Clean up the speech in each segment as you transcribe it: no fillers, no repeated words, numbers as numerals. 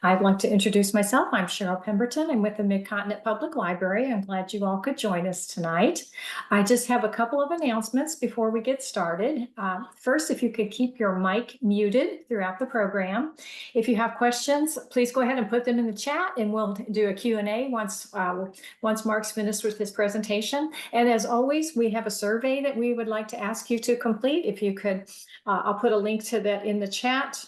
I'd like to introduce myself. I'm Cheryl Pemberton. I'm with the Mid-Continent Public Library. I'm glad you all could join us tonight. I just have a couple of announcements before we get started. First, if you could keep your mic muted throughout the program. If you have questions, please go ahead and put them in the chat and we'll do a Q&A once Mark's finished with his presentation. And as always, we have a survey that we would like to ask you to complete. If you could, I'll put a link to that in the chat.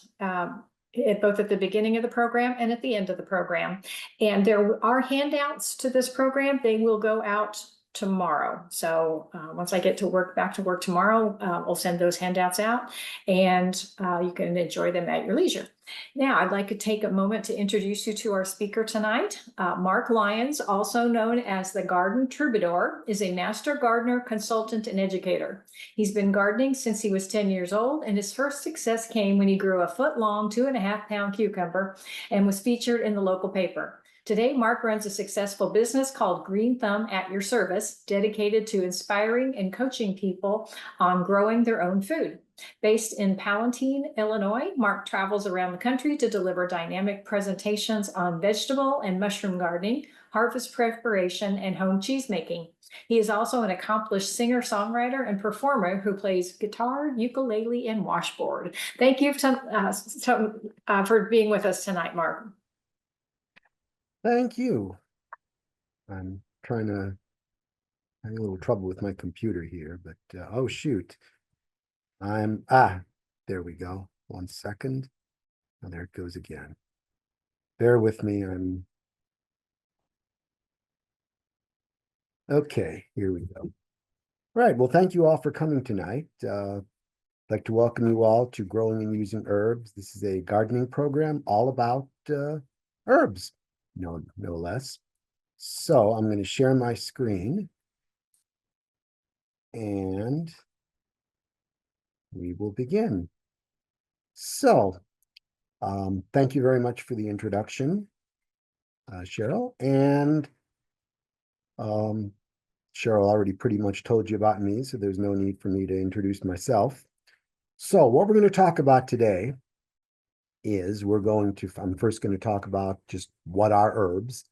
Both at the beginning of the program and at the end of the program. And there are handouts to this program. They will go out tomorrow. So once I get to back to work tomorrow, we'll send those handouts out and you can enjoy them at your leisure. Now, I'd like to take a moment to introduce you to our speaker tonight. Mark Lyons, also known as the Garden Troubadour, is a master gardener, consultant, and educator. He's been gardening since he was 10 years old, and his first success came when he grew a foot-long, 2.5-pound cucumber and was featured in the local paper. Today, Mark runs a successful business called Green Thumb at Your Service, dedicated to inspiring and coaching people on growing their own food. Based in Palatine, Illinois, Mark travels around the country to deliver dynamic presentations on vegetable and mushroom gardening, harvest preparation, and home cheese making. He is also an accomplished singer, songwriter, and performer who plays guitar, ukulele, and washboard. Thank you for being with us tonight, Mark. Thank you. I'm having a little trouble with my computer here, but oh shoot. There we go. 1 second. Oh, there it goes again. Bear with me. Okay, here we go. Right. Well, thank you all for coming tonight. I'd like to welcome you all to Growing and Using Herbs. This is a gardening program all about herbs, no less. So I'm going to share my screen and we will begin. So thank you very much for the introduction, Cheryl. And Cheryl already pretty much told you about me, so there's no need for me to introduce myself. So what we're going to talk about today is I'm first going to talk about just what are herbs,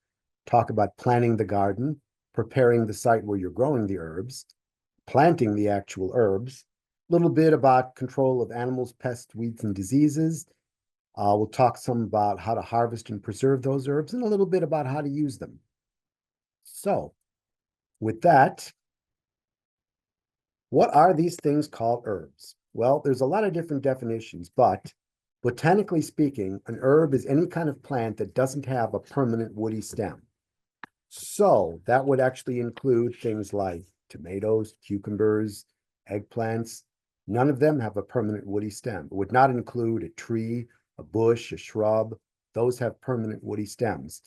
talk about planting the garden, preparing the site where you're growing the herbs, planting the actual herbs, a little bit about control of animals, pests, weeds, and diseases. We'll talk some about how to harvest and preserve those herbs and a little bit about how to use them. So with that, what are these things called herbs? Well, there's a lot of different definitions, but botanically speaking, an herb is any kind of plant that doesn't have a permanent woody stem. So that would actually include things like tomatoes, cucumbers, eggplants. None of them have a permanent woody stem. It would not include a tree, a bush, a shrub. Those have permanent woody stems.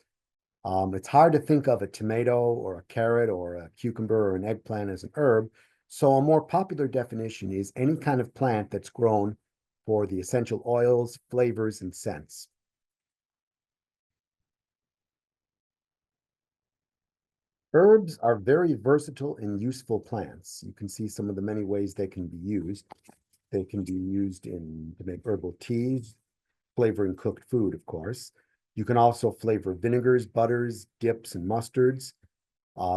It's hard to think of a tomato or a carrot or a cucumber or an eggplant as an herb. So a more popular definition is any kind of plant that's grown for the essential oils, flavors, and scents. Herbs are very versatile and useful plants. You can see some of the many ways they can be used. They can be used to make herbal teas, flavoring cooked food, of course. You can also flavor vinegars, butters, dips, and mustards.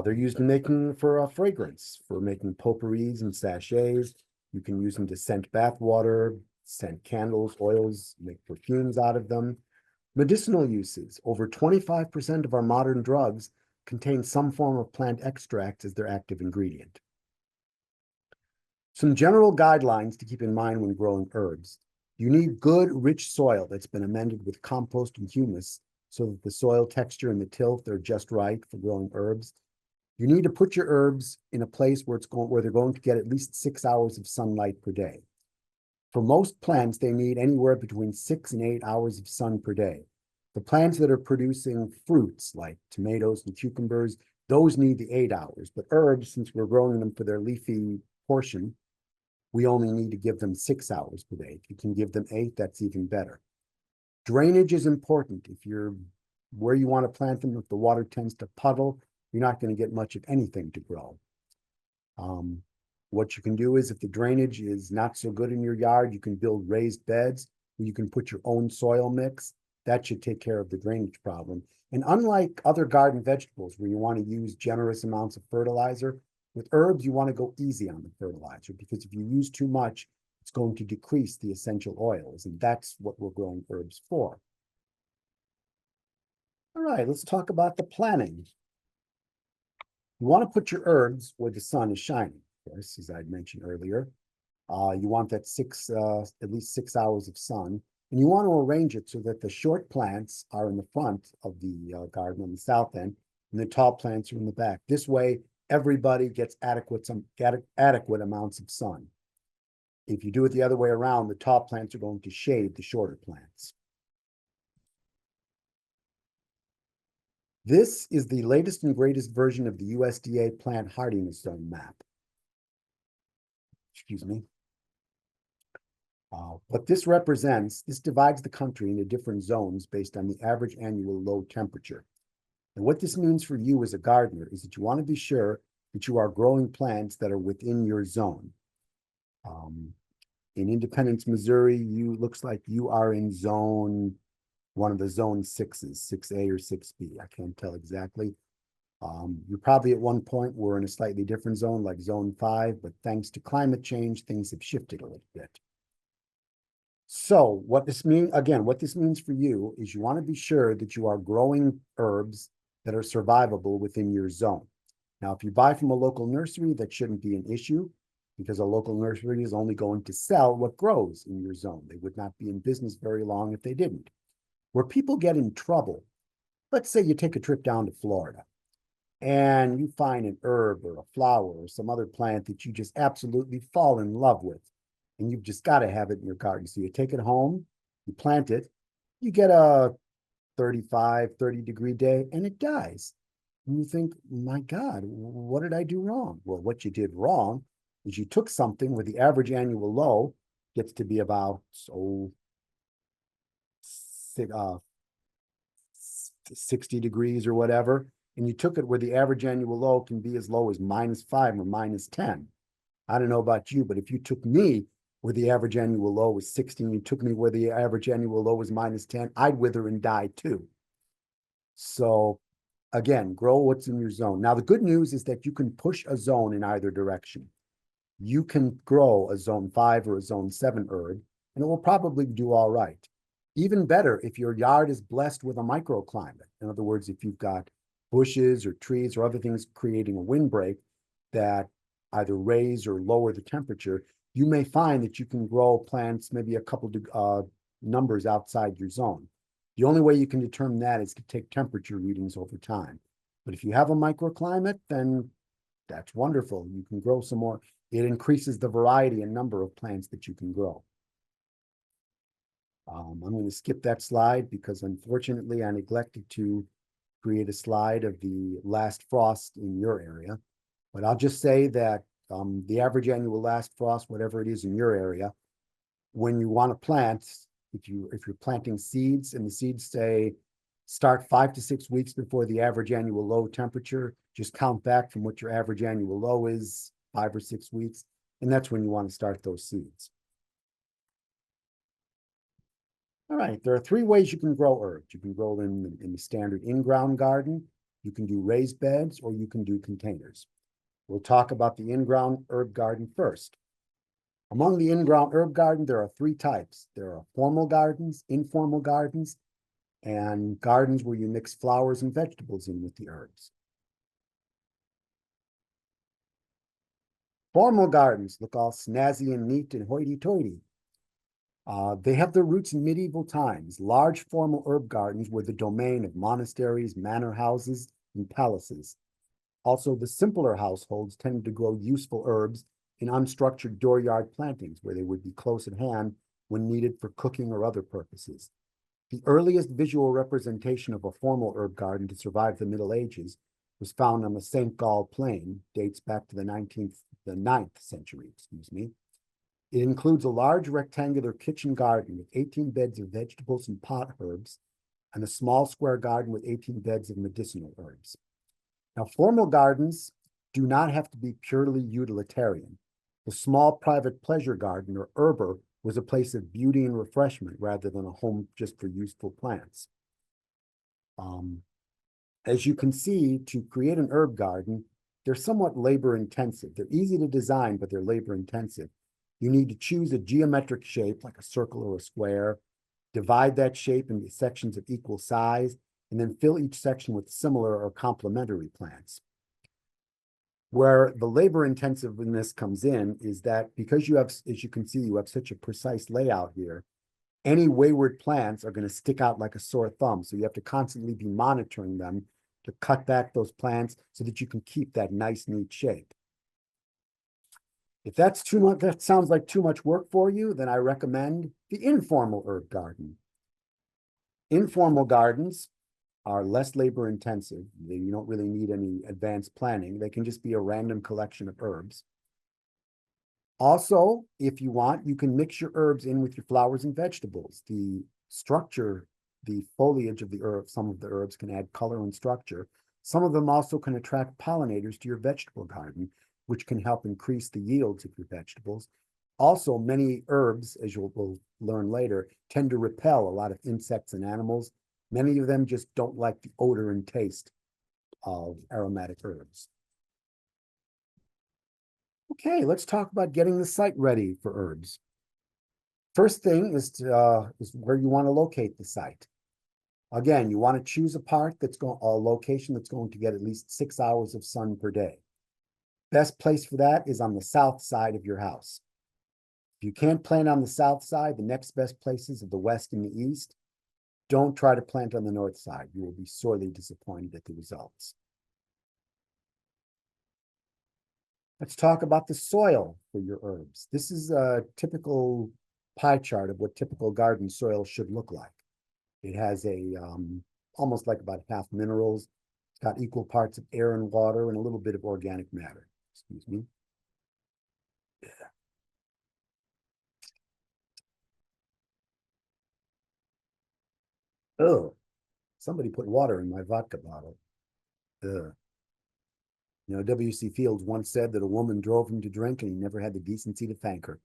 They're used for fragrance, for making potpourris and sachets. You can use them to scent bath water, scent candles, oils, make perfumes out of them. Medicinal uses. Over 25% of our modern drugs contain some form of plant extract as their active ingredient. Some general guidelines to keep in mind when growing herbs. You need good, rich soil that's been amended with compost and humus so that the soil texture and the tilth are just right for growing herbs. You need to put your herbs in a place where they're going to get at least 6 hours of sunlight per day. For most plants, they need anywhere between 6 and 8 hours of sun per day. The plants that are producing fruits like tomatoes and cucumbers, those need the 8 hours. But herbs, since we're growing them for their leafy portion, we only need to give them 6 hours per day. If you can give them 8, that's even better. Drainage is important. If you're where you want to plant them, if the water tends to puddle, you're not going to get much of anything to grow. What you can do is if the drainage is not so good in your yard, you can build raised beds where you can put your own soil mix. That should take care of the drainage problem. And unlike other garden vegetables where you want to use generous amounts of fertilizer, with herbs, you want to go easy on the fertilizer because if you use too much, it's going to decrease the essential oils, and that's what we're growing herbs for. All right, let's talk about the planting. You want to put your herbs where the sun is shining, of course, as I mentioned earlier. You want that at least 6 hours of sun, and you want to arrange it so that the short plants are in the front of the garden on the south end, and the tall plants are in the back. This way, everybody gets adequate amounts of sun. If you do it the other way around, the tall plants are going to shade the shorter plants. This is the latest and greatest version of the USDA plant hardiness zone map. Excuse me. What this represents, this divides the country into different zones based on the average annual low temperature. And what this means for you as a gardener is that you want to be sure that you are growing plants that are within your zone. In Independence, Missouri, looks like you are in one of the zone 6s, 6A or 6B. I can't tell exactly. You probably at one point were in a slightly different zone, like zone 5, but thanks to climate change, things have shifted a little bit. So what this means for you is you want to be sure that you are growing herbs that are survivable within your zone. Now, if you buy from a local nursery, that shouldn't be an issue because a local nursery is only going to sell what grows in your zone. They would not be in business very long if they didn't. Where people get in trouble, let's say you take a trip down to Florida and you find an herb or a flower or some other plant that you just absolutely fall in love with, and you've just got to have it in your garden. So you take it home, you plant it, you get a 35, 30-degree day, and it dies. And you think, my God, what did I do wrong? Well, what you did wrong is you took something where the average annual low gets to be about 60 degrees or whatever, and you took it where the average annual low can be as low as -5 or -10. I don't know about you, but if you took me where the average annual low was 60 and you took me where the average annual low was -10, I'd wither and die too. So again, grow what's in your zone. Now, the good news is that you can push a zone in either direction. You can grow a zone 5 or a zone 7 herb, and it will probably do all right. Even better if your yard is blessed with a microclimate. In other words, if you've got bushes or trees or other things creating a windbreak that either raise or lower the temperature, you may find that you can grow plants maybe a couple numbers outside your zone. The only way you can determine that is to take temperature readings over time. But if you have a microclimate, then that's wonderful. You can grow some more. It increases the variety and number of plants that you can grow. I'm going to skip that slide because unfortunately I neglected to create a slide of the last frost in your area. But I'll just say that the average annual last frost, whatever it is in your area, when you want to plant, if you're planting seeds and the seeds say start 5 to 6 weeks before the average annual low temperature, just count back from what your average annual low is, 5 or 6 weeks, and that's when you want to start those seeds. All right, there are 3 ways you can grow herbs. You can grow them in the standard in-ground garden, you can do raised beds, or you can do containers. We'll talk about the in-ground herb garden first. Among the in-ground herb garden, there are 3 types. There are formal gardens, informal gardens, and gardens where you mix flowers and vegetables in with the herbs. Formal gardens look all snazzy and neat and hoity-toity. They have their roots in medieval times. Large formal herb gardens were the domain of monasteries, manor houses, and palaces. Also, the simpler households tended to grow useful herbs in unstructured dooryard plantings where they would be close at hand when needed for cooking or other purposes. The earliest visual representation of a formal herb garden to survive the Middle Ages was found on the St. Gall Plain, dates back to the 9th century, excuse me. It includes a large rectangular kitchen garden with 18 beds of vegetables and pot herbs, and a small square garden with 18 beds of medicinal herbs. Now, formal gardens do not have to be purely utilitarian. The small private pleasure garden, or herber, was a place of beauty and refreshment rather than a home just for useful plants. As you can see, to create an herb garden, they're somewhat labor intensive. They're easy to design, but they're labor intensive. You need to choose a geometric shape like a circle or a square, divide that shape into sections of equal size, and then fill each section with similar or complementary plants. Where the labor intensiveness comes in is that because you have, as you can see, you have such a precise layout here, any wayward plants are going to stick out like a sore thumb. So you have to constantly be monitoring them to cut back those plants so that you can keep that nice, neat shape. If that's too much, that sounds like too much work for you, then I recommend the informal herb garden. Informal gardens are less labor intensive. You don't really need any advanced planning. They can just be a random collection of herbs. Also, if you want, you can mix your herbs in with your flowers and vegetables. The structure, the foliage of the herb, some of the herbs can add color and structure. Some of them also can attract pollinators to your vegetable garden, which can help increase the yields of your vegetables. Also, many herbs, as we'll learn later, tend to repel a lot of insects and animals. Many of them just don't like the odor and taste of aromatic herbs. Okay, let's talk about getting the site ready for herbs. First thing is where you want to locate the site. Again, you want to choose a location that's going to get at least 6 hours of sun per day. Best place for that is on the south side of your house. If you can't plant on the south side, the next best places are the west and the east. Don't try to plant on the north side. You will be sorely disappointed at the results. Let's talk about the soil for your herbs. This is a typical pie chart of what typical garden soil should look like. It has almost like about half minerals. It's got equal parts of air and water and a little bit of organic matter. Excuse me. Oh, somebody put water in my vodka bottle. Ugh. You know, W.C. Fields once said that a woman drove him to drink and he never had the decency to thank her.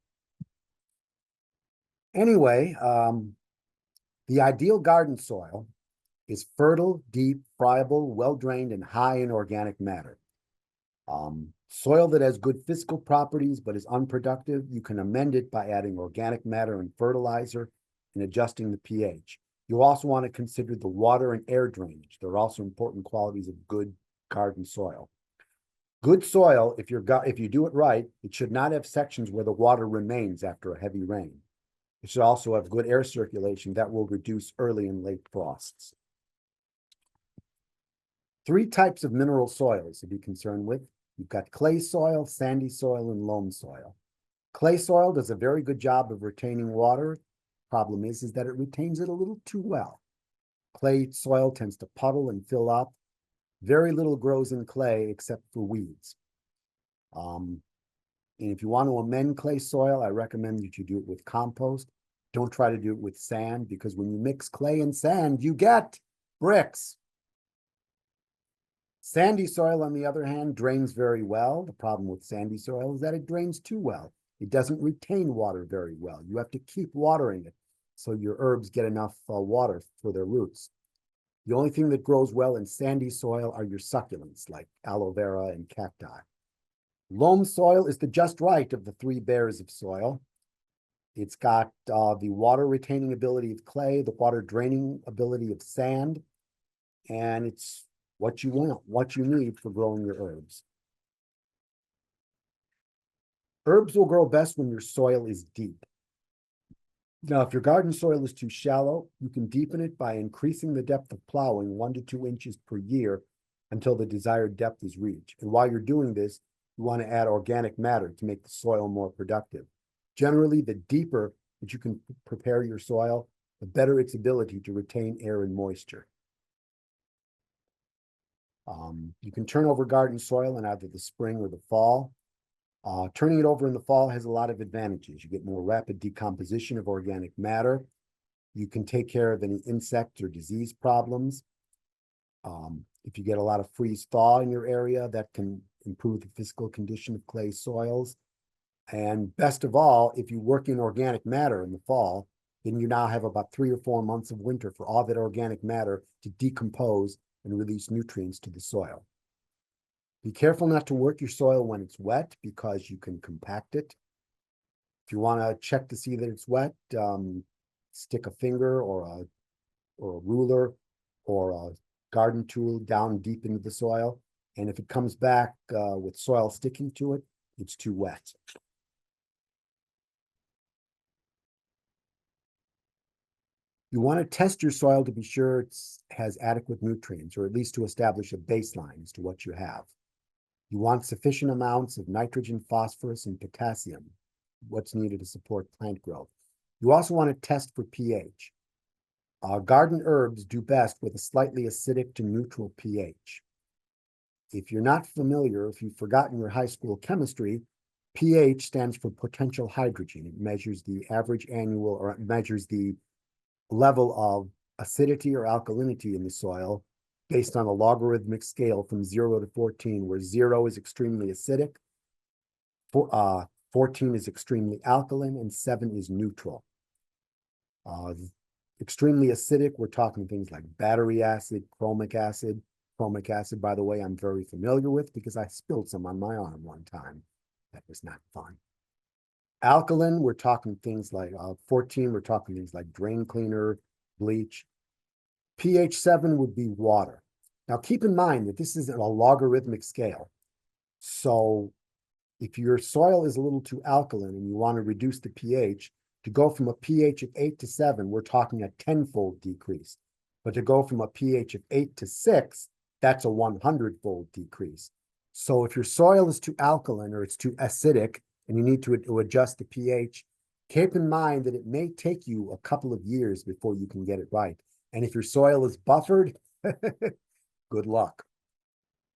Anyway, the ideal garden soil is fertile, deep, friable, well-drained, and high in organic matter. Soil that has good physical properties but is unproductive, you can amend it by adding organic matter and fertilizer and adjusting the pH. You also want to consider the water and air drainage. They're also important qualities of good garden soil. Good soil, if you do it right, it should not have sections where the water remains after a heavy rain. It should also have good air circulation that will reduce early and late frosts. 3 types of mineral soils to be concerned with. You've got clay soil, sandy soil, and loam soil. Clay soil does a very good job of retaining water. Problem is that it retains it a little too well. Clay soil tends to puddle and fill up. Very little grows in clay except for weeds. And if you want to amend clay soil, I recommend that you do it with compost. Don't try to do it with sand, because when you mix clay and sand, you get bricks. Sandy soil, on the other hand, drains very well. The problem with sandy soil is that it drains too well. It doesn't retain water very well. You have to keep watering it so your herbs get enough water for their roots. The only thing that grows well in sandy soil are your succulents, like aloe vera and cacti. Loam soil is the just right of the 3 bears of soil. It's got the water retaining ability of clay, the water draining ability of sand, and it's what you want, what you need for growing your herbs. Herbs will grow best when your soil is deep. Now, if your garden soil is too shallow, you can deepen it by increasing the depth of plowing 1 to 2 inches per year until the desired depth is reached. And while you're doing this, you want to add organic matter to make the soil more productive. Generally, the deeper that you can prepare your soil, the better its ability to retain air and moisture. You can turn over garden soil in either the spring or the fall. Turning it over in the fall has a lot of advantages. You get more rapid decomposition of organic matter. You can take care of any insect or disease problems. If you get a lot of freeze thaw in your area, that can improve the physical condition of clay soils. And best of all, if you work in organic matter in the fall, then you now have about 3 or 4 months of winter for all that organic matter to decompose and release nutrients to the soil. Be careful not to work your soil when it's wet because you can compact it. If you want to check to see that it's wet, stick a finger or a ruler or a garden tool down deep into the soil. And if it comes back with soil sticking to it, it's too wet. You want to test your soil to be sure it has adequate nutrients, or at least to establish a baseline as to what you have. You want sufficient amounts of nitrogen, phosphorus, and potassium, what's needed to support plant growth. You also want to test for pH. Garden herbs do best with a slightly acidic to neutral pH. If you're not familiar, if you've forgotten your high school chemistry, pH stands for potential hydrogen. It measures the average annual, or it measures the level of acidity or alkalinity in the soil based on a logarithmic scale from 0 to 14, where 0 is extremely acidic, 14 is extremely alkaline, and 7 is neutral. Extremely acidic, we're talking things like battery acid, chromic acid. Chromic acid, by the way, I'm very familiar with because I spilled some on my arm one time. That was not fun. Alkaline, we're talking things like 14, we're talking things like drain cleaner, bleach. pH 7 would be water. Now, keep in mind that this is a logarithmic scale. So if your soil is a little too alkaline and you want to reduce the pH, to go from a pH of 8 to 7, we're talking a 10-fold decrease. But to go from a pH of 8 to 6, that's a 100-fold decrease. So if your soil is too alkaline or it's too acidic and you need to adjust the pH, keep in mind that it may take you a couple of years before you can get it right. And if your soil is buffered, good luck.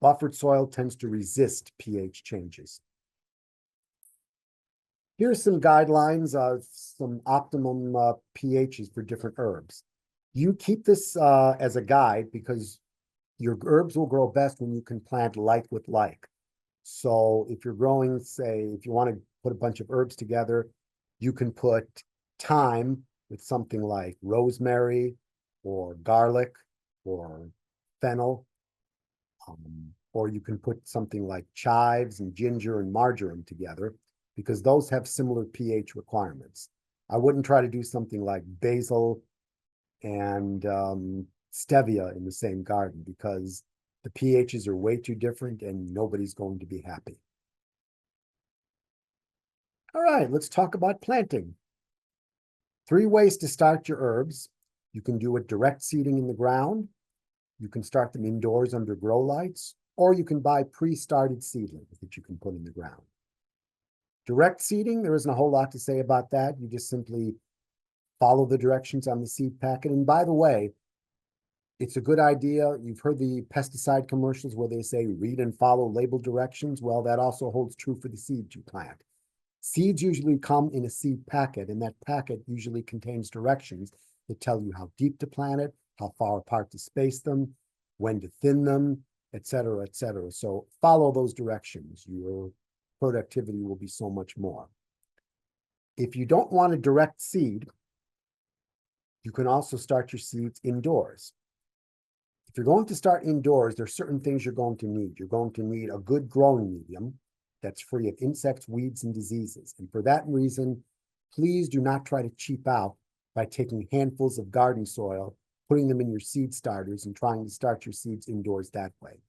Buffered soil tends to resist pH changes. Here's some guidelines of some optimum pHs for different herbs. You keep this as a guide because your herbs will grow best when you can plant like with like. So if you're growing, say, if you want to put a bunch of herbs together, you can put thyme with something like rosemary or garlic or fennel. Or you can put something like chives and ginger and marjoram together because those have similar pH requirements. I wouldn't try to do something like basil and stevia in the same garden because the pHs are way too different and nobody's going to be happy. All right, let's talk about planting. 3 ways to start your herbs. You can do it direct seeding in the ground. You can start them indoors under grow lights, or you can buy pre-started seedlings that you can put in the ground. Direct seeding, there isn't a whole lot to say about that. You just simply follow the directions on the seed packet. And by the way, it's a good idea. You've heard the pesticide commercials where they say read and follow label directions. Well, that also holds true for the seeds you plant. Seeds usually come in a seed packet, and that packet usually contains directions that tell you how deep to plant it, how far apart to space them, when to thin them, et cetera, et cetera. So follow those directions. Your productivity will be so much more. If you don't want a direct seed, you can also start your seeds indoors. If you're going to start indoors, there are certain things you're going to need. You're going to need a good growing medium that's free of insects, weeds, and diseases. And for that reason, please do not try to cheap out by taking handfuls of garden soil, putting them in your seed starters, and trying to start your seeds indoors that way.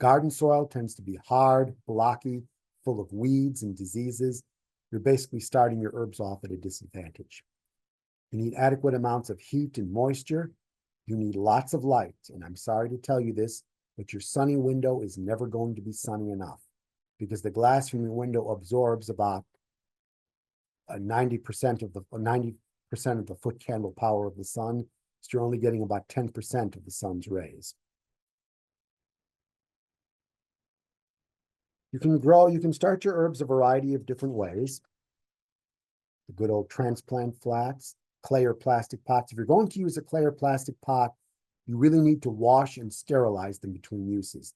Garden soil tends to be hard, blocky, full of weeds and diseases. You're basically starting your herbs off at a disadvantage. You need adequate amounts of heat and moisture. You need lots of light. And I'm sorry to tell you this, but your sunny window is never going to be sunny enough because the glass from your window absorbs about 90% of the foot candle power of the sun. So you're only getting about 10% of the sun's rays. You can start your herbs a variety of different ways. The good old transplant flats, clay or plastic pots. If you're going to use a clay or plastic pot, you really need to wash and sterilize them between uses.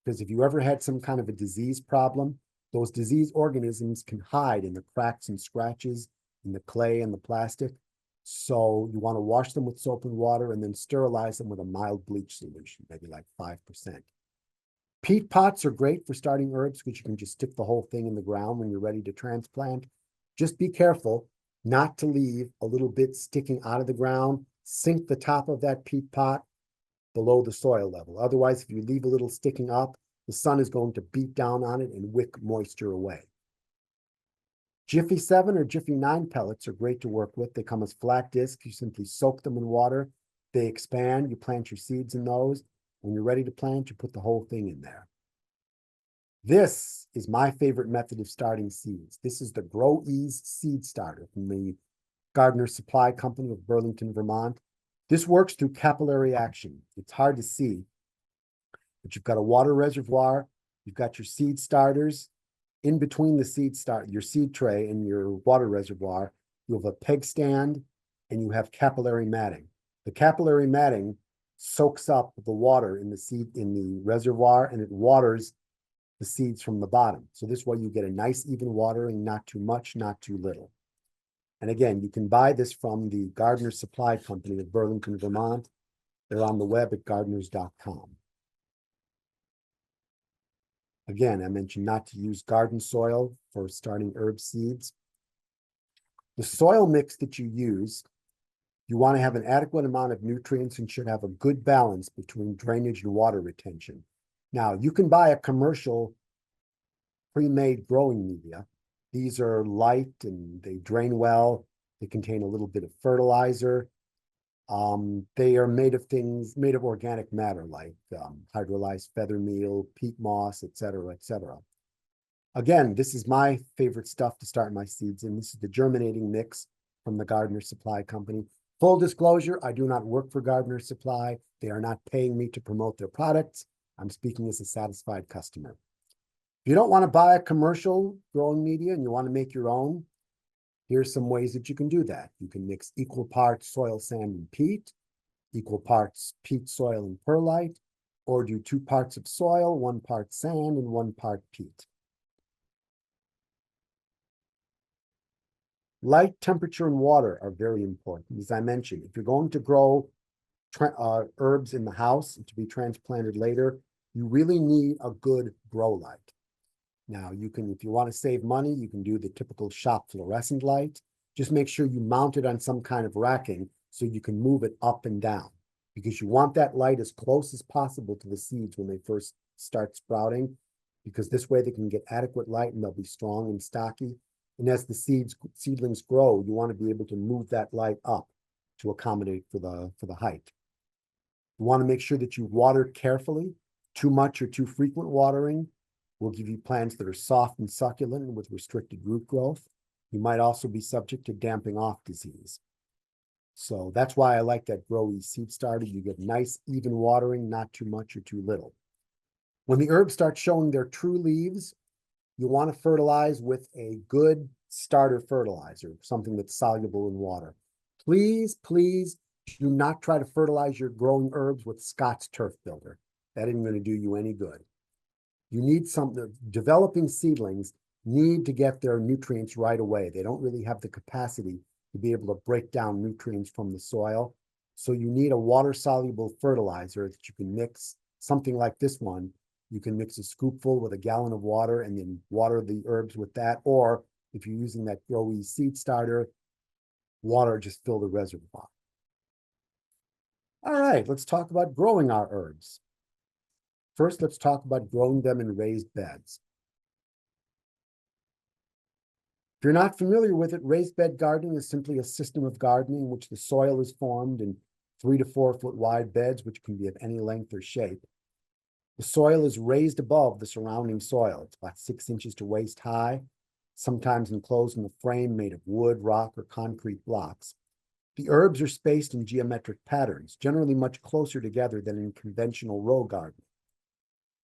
Because if you ever had some kind of a disease problem, Those disease organisms can hide in the cracks and scratches in the clay and the plastic. So you want to wash them with soap and water and then sterilize them with a mild bleach solution, maybe like 5%. Peat pots are great for starting herbs because you can just stick the whole thing in the ground when you're ready to transplant. Just be careful not to leave a little bit sticking out of the ground. Sink the top of that peat pot below the soil level. Otherwise, if you leave a little sticking up, the sun is going to beat down on it and wick moisture away. Jiffy 7 or Jiffy 9 pellets are great to work with. They come as flat discs. You simply soak them in water. They expand. You plant your seeds in those. When you're ready to plant, you put the whole thing in there. This is my favorite method of starting seeds. This is the Grow Ease seed starter from the Gardener's Supply Company of Burlington, Vermont. This works through capillary action. It's hard to see, but you've got a water reservoir, you've got your seed starters. In between the your seed tray and your water reservoir, you have a peg stand and you have capillary matting. The capillary matting soaks up the water in the reservoir, and it waters the seeds from the bottom. So this way you get a nice even watering, not too much, not too little. And again, you can buy this from the Gardener's Supply Company of Burlington, Vermont. They're on the web at gardeners.com. Again, I mentioned not to use garden soil for starting herb seeds. The soil mix that you use, you want to have an adequate amount of nutrients and should have a good balance between drainage and water retention. Now, you can buy a commercial pre-made growing media. These are light and they drain well. They contain a little bit of fertilizer. They are made of organic matter like hydrolyzed feather meal, peat moss, et cetera, et cetera. Again, this is my favorite stuff to start my seeds in. This is the germinating mix from the Gardener's Supply Company. Full disclosure, I do not work for Gardener's Supply. They are not paying me to promote their products. I'm speaking as a satisfied customer. If you don't want to buy a commercial growing media and you want to make your own, here's some ways that you can do that. You can mix equal parts soil, sand, and peat, equal parts peat, soil, and perlite, or do 2 parts of soil, 1 part sand, and 1 part peat. Light, temperature, and water are very important. As I mentioned, if you're going to grow herbs in the house to be transplanted later, you really need a good grow light. Now, you can, if you want to save money, you can do the typical shop fluorescent light. Just make sure you mount it on some kind of racking so you can move it up and down, because you want that light as close as possible to the seeds when they first start sprouting, because this way they can get adequate light and they'll be strong and stocky. And as the seedlings grow, you want to be able to move that light up to accommodate for the height. You want to make sure that you water carefully. Too much or too frequent watering will give you plants that are soft and succulent and with restricted root growth. You might also be subject to damping off disease. So that's why I like that Grow Ease seed starter. You get nice, even watering, not too much or too little. When the herbs start showing their true leaves, you want to fertilize with a good starter fertilizer, something that's soluble in water. Please, please do not try to fertilize your growing herbs with Scott's Turf Builder. That isn't going to do you any good. You need something. Developing seedlings need to get their nutrients right away. They don't really have the capacity to be able to break down nutrients from the soil. So you need a water-soluble fertilizer that you can mix, something like this one. You can mix a scoopful with a gallon of water and then water the herbs with that. Or if you're using that Grow Ease seed starter, water, just fill the reservoir. All right, let's talk about growing our herbs. First, let's talk about growing them in raised beds. If you're not familiar with it, raised bed gardening is simply a system of gardening in which the soil is formed in 3 to 4 foot wide beds, which can be of any length or shape. The soil is raised above the surrounding soil. It's about 6 inches to waist high, sometimes enclosed in a frame made of wood, rock, or concrete blocks. The herbs are spaced in geometric patterns, generally much closer together than in conventional row gardening.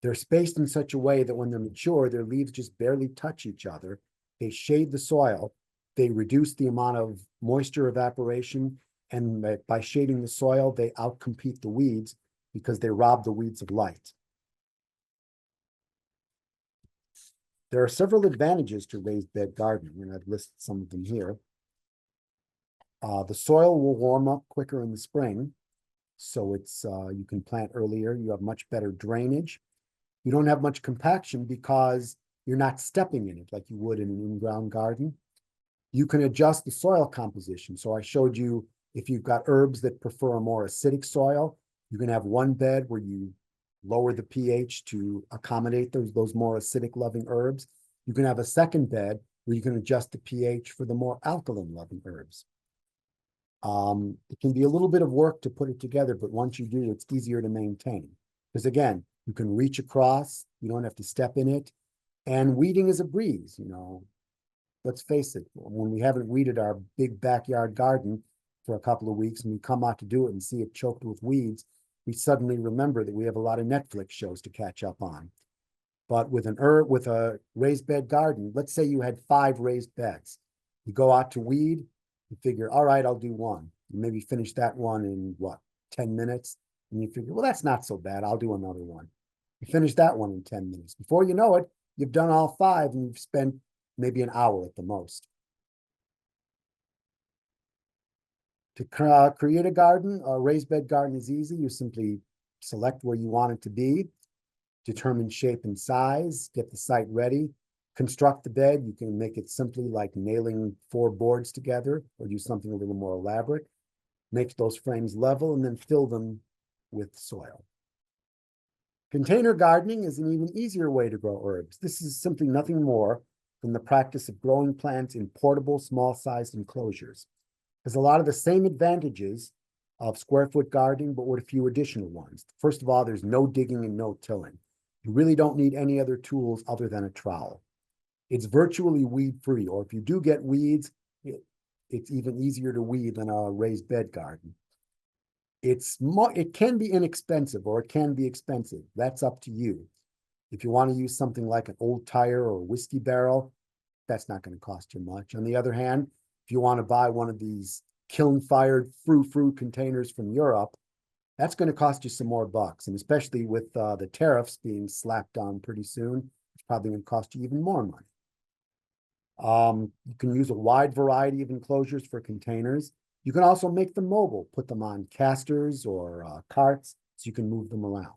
They're spaced in such a way that when they're mature, their leaves just barely touch each other. They shade the soil. They reduce the amount of moisture evaporation. And by shading the soil, they outcompete the weeds because they rob the weeds of light. There are several advantages to raised bed gardening, and I've listed some of them here. The soil will warm up quicker in the spring, so you can plant earlier. You have much better drainage. You don't have much compaction because you're not stepping in it like you would in an in-ground garden. You can adjust the soil composition. So I showed you if you've got herbs that prefer a more acidic soil, you can have one bed where you lower the pH to accommodate those more acidic loving herbs. You can have a second bed where you can adjust the pH for the more alkaline loving herbs. It can be a little bit of work to put it together, but once you do, it's easier to maintain. Because again, you can reach across, you don't have to step in it. And weeding is a breeze, you know. Let's face it, when we haven't weeded our big backyard garden for a couple of weeks and we come out to do it and see it choked with weeds, we suddenly remember that we have a lot of Netflix shows to catch up on. But with a raised bed garden, let's say you had 5 raised beds. You go out to weed, you figure, all right, I'll do one. You maybe finish that one in 10 minutes? And you figure, well, that's not so bad. I'll do another one. You finish that one in 10 minutes. Before you know it, you've done all 5 and you've spent maybe an hour at the most. To create a garden, a raised bed garden is easy. You simply select where you want it to be, determine shape and size, get the site ready, construct the bed. You can make it simply like nailing 4 boards together or do something a little more elaborate. Make those frames level and then fill them with soil. Container gardening is an even easier way to grow herbs. This is simply nothing more than the practice of growing plants in portable, small-sized enclosures. There's a lot of the same advantages of square foot gardening, but with a few additional ones. First of all, there's no digging and no tilling. You really don't need any other tools other than a trowel. It's virtually weed-free, or if you do get weeds, it's even easier to weed than a raised bed garden. It can be inexpensive or it can be expensive. That's up to you. If you want to use something like an old tire or a whiskey barrel, that's not going to cost you much. On the other hand, if you want to buy one of these kiln-fired frou-frou containers from Europe, that's going to cost you some more bucks. And especially with the tariffs being slapped on pretty soon, it's probably going to cost you even more money. You can use a wide variety of enclosures for containers. You can also make them mobile, put them on casters or carts so you can move them around.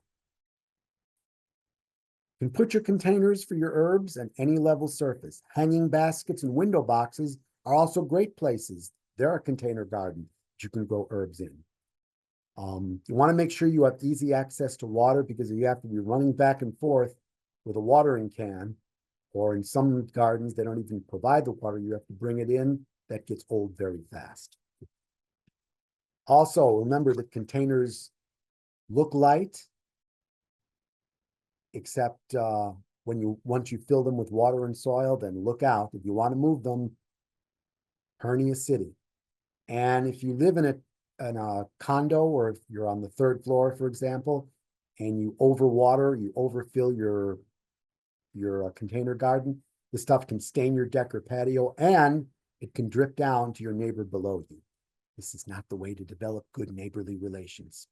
You can put your containers for your herbs on any level surface. Hanging baskets and window boxes are also great places. They're a container garden that you can grow herbs in. You want to make sure you have easy access to water because you have to be running back and forth with a watering can, or in some gardens, they don't even provide the water. You have to bring it in. That gets old very fast. Also, remember that containers look light, except once you fill them with water and soil, then look out. If you want to move them, Hernia City. And if you live in a condo, or if you're on the 3rd floor, for example, and you overwater, you overfill your container garden, the stuff can stain your deck or patio, and it can drip down to your neighbor below you. This is not the way to develop good neighborly relations.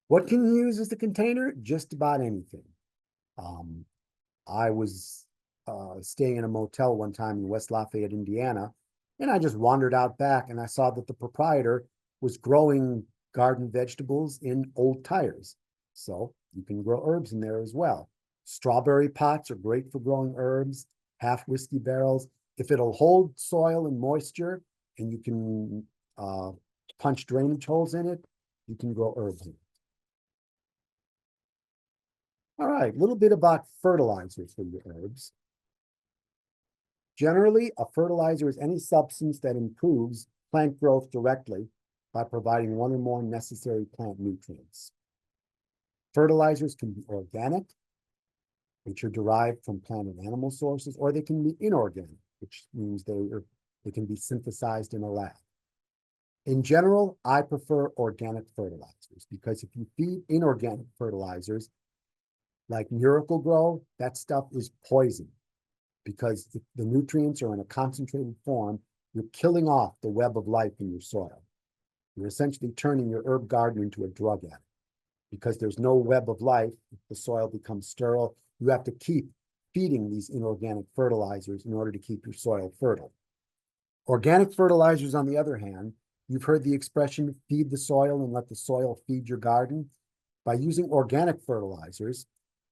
What can you use as the container? Just about anything. I was staying in a motel one time in West Lafayette, Indiana, and I just wandered out back and I saw that the proprietor was growing garden vegetables in old tires. So you can grow herbs in there as well. Strawberry pots are great for growing herbs, half whiskey barrels. If it'll hold soil and moisture and you can punch drainage holes in it, you can grow herbs in it. All right, a little bit about fertilizers for your herbs. Generally, a fertilizer is any substance that improves plant growth directly by providing one or more necessary plant nutrients. Fertilizers can be organic, which are derived from plant and animal sources, or they can be inorganic, which means they can be synthesized in a lab. In general, I prefer organic fertilizers because if you feed inorganic fertilizers like Miracle Grow, that stuff is poison because the nutrients are in a concentrated form. You're killing off the web of life in your soil. You're essentially turning your herb garden into a drug addict because there's no web of life. The soil becomes sterile. you have to keep feeding these inorganic fertilizers in order to keep your soil fertile. Organic fertilizers, on the other hand, you've heard the expression, feed the soil and let the soil feed your garden. By using organic fertilizers,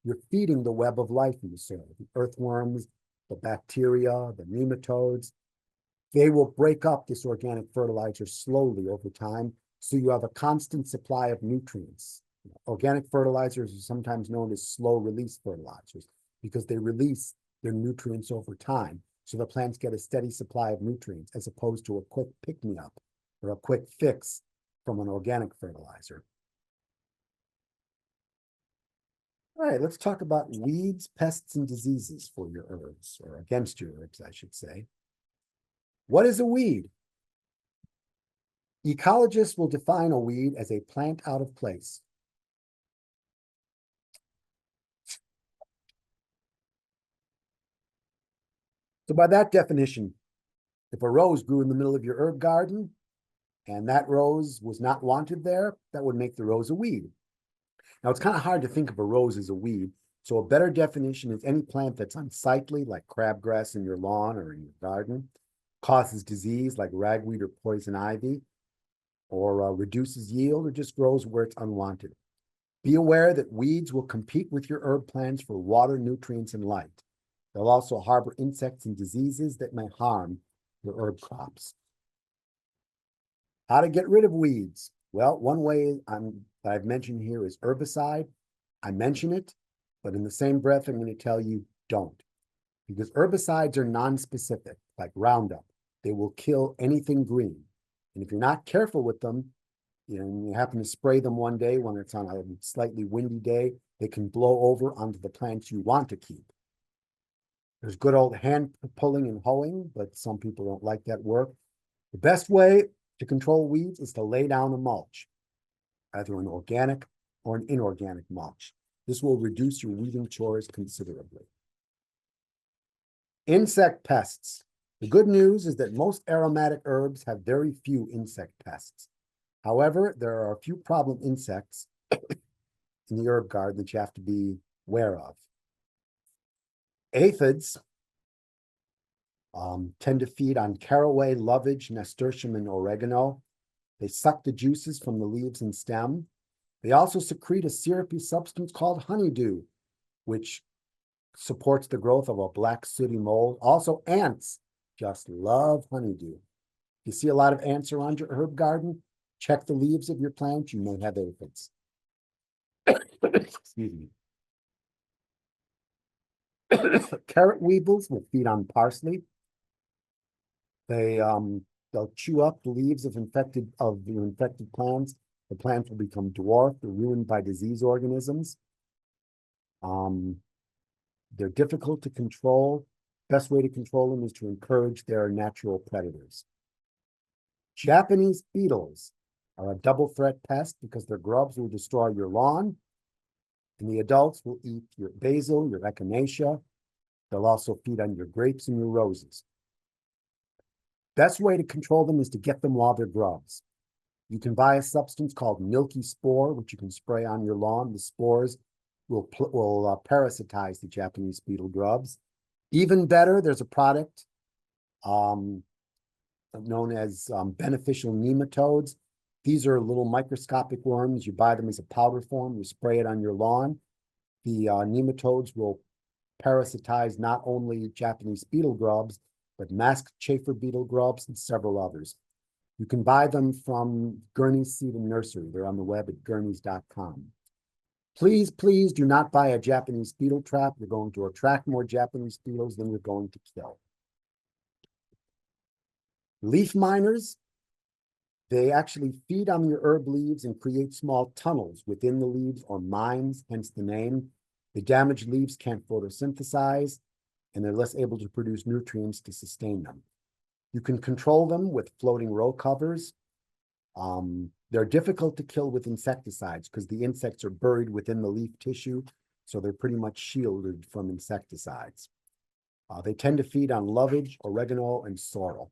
you're feeding the web of life in the soil, the earthworms, the bacteria, the nematodes. They will break up this organic fertilizer slowly over time, so you have a constant supply of nutrients. Organic fertilizers are sometimes known as slow-release fertilizers because they release their nutrients over time, so the plants get a steady supply of nutrients as opposed to a quick pick-me-up or a quick fix from an organic fertilizer. All right, let's talk about weeds, pests, and diseases for your herbs, or against your herbs, I should say. What is a weed? Ecologists will define a weed as a plant out of place. So by that definition, if a rose grew in the middle of your herb garden and that rose was not wanted there, that would make the rose a weed. Now, it's kind of hard to think of a rose as a weed, so a better definition is any plant that's unsightly, like crabgrass in your lawn or in your garden, causes disease like ragweed or poison ivy, or reduces yield or just grows where it's unwanted. Be aware that weeds will compete with your herb plants for water, nutrients, and light. They'll also harbor insects and diseases that may harm your herb crops. How to get rid of weeds? Well, one way that I've mentioned here is herbicide. I mention it, but in the same breath, I'm going to tell you don't. Because herbicides are non-specific, like Roundup. They will kill anything green. And if you're not careful with them, you happen to spray them one day when it's on a slightly windy day, they can blow over onto the plants you want to keep. There's good old hand pulling and hoeing, but some people don't like that work. The best way to control weeds is to lay down a mulch, either an organic or an inorganic mulch. This will reduce your weeding chores considerably. Insect pests. The good news is that most aromatic herbs have very few insect pests. However, there are a few problem insects in the herb garden that you have to be aware of. Aphids tend to feed on caraway, lovage, nasturtium, and oregano. They suck the juices from the leaves and stem. They also secrete a syrupy substance called honeydew, which supports the growth of a black sooty mold. Also, ants just love honeydew. If you see a lot of ants around your herb garden, check the leaves of your plant. You may have aphids. Excuse me. Carrot weevils will feed on parsley. They'll chew up the leaves of the infected plants. The plants will become dwarfed or ruined by disease organisms. They're difficult to control. Best way to control them is to encourage their natural predators. Japanese beetles are a double threat pest because their grubs will destroy your lawn, and the adults will eat your basil, your echinacea. They'll also feed on your grapes and your roses. Best way to control them is to get them while they're grubs. You can buy a substance called milky spore, which you can spray on your lawn. The spores will parasitize the Japanese beetle grubs. Even better, there's a product known as beneficial nematodes. These are little microscopic worms. You buy them as a powder form. You spray it on your lawn. The nematodes will parasitize not only Japanese beetle grubs, but masked chafer beetle grubs and several others. You can buy them from Gurney's Seed and Nursery. They're on the web at gurneys.com. Please, please do not buy a Japanese beetle trap. You're going to attract more Japanese beetles than you're going to kill. Leaf miners, they actually feed on your herb leaves and create small tunnels within the leaves, or mines, hence the name. The damaged leaves can't photosynthesize, and they're less able to produce nutrients to sustain them. You can control them with floating row covers. They're difficult to kill with insecticides because the insects are buried within the leaf tissue, so they're pretty much shielded from insecticides. They tend to feed on lovage, oregano, and sorrel.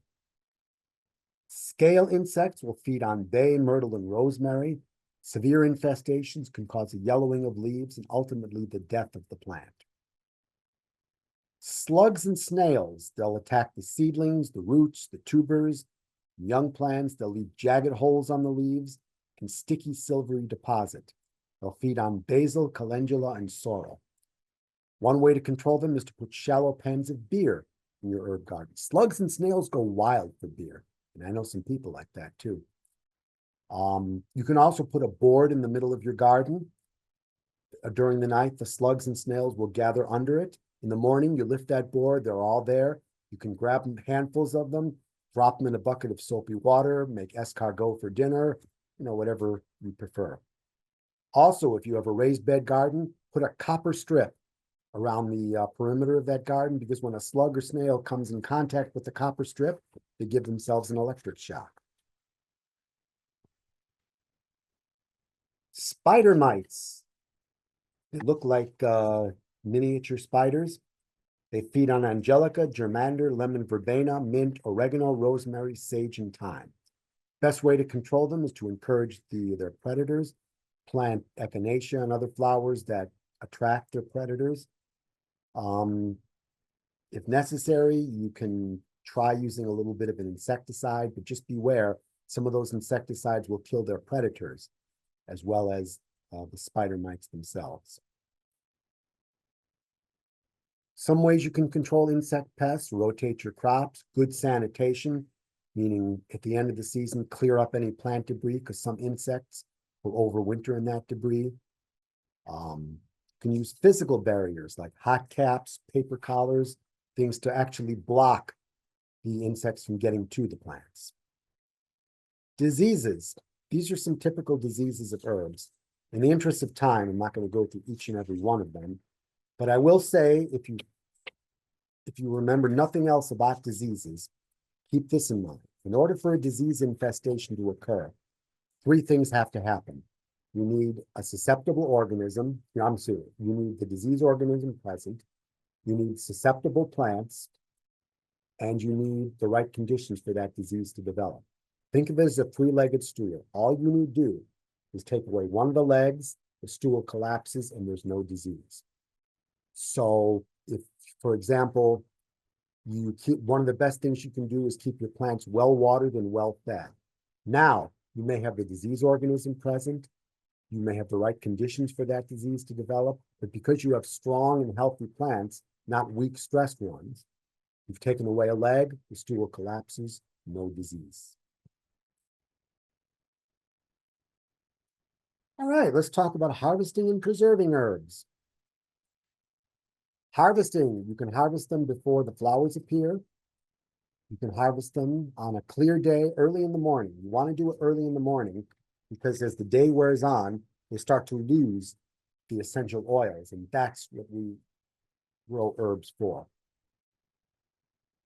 Scale insects will feed on bay, myrtle, and rosemary. Severe infestations can cause a yellowing of leaves and ultimately the death of the plant. Slugs and snails, they'll attack the seedlings, the roots, the tubers, young plants. They'll leave jagged holes on the leaves and sticky silvery deposit. They'll feed on basil, calendula, and sorrel. One way to control them is to put shallow pans of beer in your herb garden. Slugs and snails go wild for beer, and I know some people like that too. You can also put a board in the middle of your garden. During the night, the slugs and snails will gather under it. In the morning, you lift that board, they're all there. You can grab them, handfuls of them, drop them in a bucket of soapy water, make escargot for dinner, whatever you prefer. Also, if you have a raised bed garden, put a copper strip around the perimeter of that garden, because when a slug or snail comes in contact with the copper strip, they give themselves an electric shock. Spider mites. They look like miniature spiders. They feed on angelica, germander, lemon verbena, mint, oregano, rosemary, sage, and thyme. Best way to control them is to encourage their predators. Plant echinacea and other flowers that attract their predators. If necessary, you can try using a little bit of an insecticide, but just beware, some of those insecticides will kill their predators, as well as the spider mites themselves. Some ways you can control insect pests: rotate your crops, good sanitation, meaning at the end of the season, clear up any plant debris, because some insects will overwinter in that debris. You can use physical barriers like hot caps, paper collars, things to actually block the insects from getting to the plants. Diseases. These are some typical diseases of herbs. In the interest of time, I'm not going to go through each and every one of them, but I will say, if you remember nothing else about diseases, keep this in mind. In order for a disease infestation to occur, three things have to happen. You need a susceptible organism. You need the disease organism present. You need susceptible plants, and you need the right conditions for that disease to develop. Think of it as a three-legged stool. All you need to do is take away one of the legs, the stool collapses, and there's no disease. So if, for example, one of the best things you can do is keep your plants well-watered and well-fed. Now, you may have the disease organism present. You may have the right conditions for that disease to develop, but because you have strong and healthy plants, not weak, stressed ones, you've taken away a leg, the stool collapses, no disease. All right, let's talk about harvesting and preserving herbs. Harvesting, you can harvest them before the flowers appear. You can harvest them on a clear day, early in the morning. You want to do it early in the morning because as the day wears on, they start to lose the essential oils, and that's what we grow herbs for.